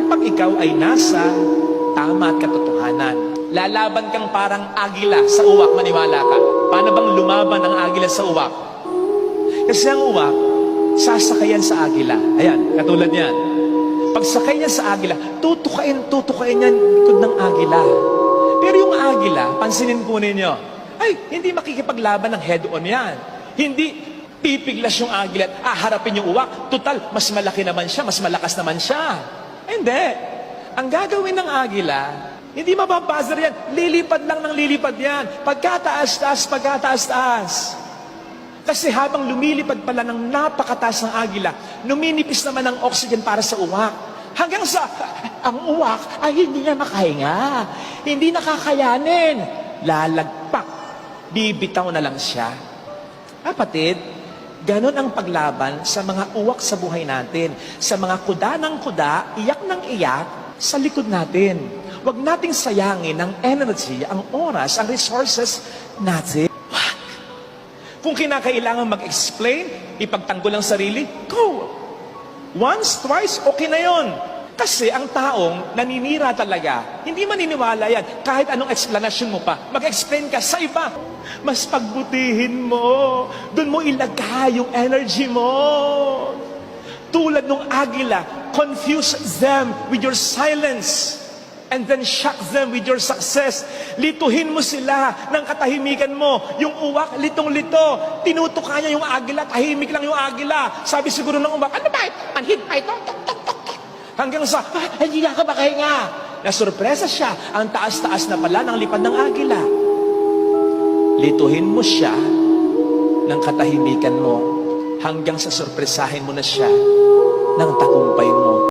kapag ikaw ay nasa tama at katotohanan. Lalaban kang parang agila sa uwak, maniwala ka. Paano bang lumaban ang agila sa uwak? Kasi ang uwak, sasakayan sa agila. Ayan, katulad yan. Pagsakay niya sa agila, tutukain yan likod ng agila. Pero yung agila, pansinin po ninyo, ay, hindi makikipaglaban ng head-on yan. Hindi pipiglas yung agila at harapin yung uwak. Total, mas malaki naman siya, mas malakas naman siya. Hindi. Ang gagawin ng agila, hindi mababuzzer yan. Lilipad lang ng lilipad yan. Pagkataas-taas, pagkataas-taas. Kasi habang lumilipad pala ng napakataas ng agila, numinipis naman ang oxygen para sa uwak. Hanggang sa, ang uwak ay hindi na makahinga. Hindi nakakayanin. Lalagpak. Bibitaw na lang siya. Kapatid, ganon ang paglaban sa mga uwak sa buhay natin. Sa mga kuda ng kuda, iyak ng iyak sa likod natin. Huwag nating sayangin ang energy, ang oras, ang resources natin. Wag. Kung kinakailangan mag-explain, ipagtanggol ang sarili, go! Once, twice, okay na yon. Kasi ang taong naninira talaga, hindi maniniwala yan. Kahit anong explanation mo pa, mag-explain ka sa iba. Mas pagbutihin mo, doon mo ilagay yung energy mo. Tulad ng agila, confuse them with your silence. And then shock them with your success. Lituhin mo sila ng katahimikan mo. Yung uwak, litong-lito. Tinutuka niya yung agila, tahimik lang yung agila. Sabi siguro ng uwak, ano ba ito? Manhid pa ito? Tok, tok, tok. Hanggang sa, hindi na ka makahinga. Nasurpresa siya. Ang taas-taas na pala ng lipad ng agila. Lituhin mo siya ng katahimikan mo hanggang sa surpresahin mo na siya ng tagumpay.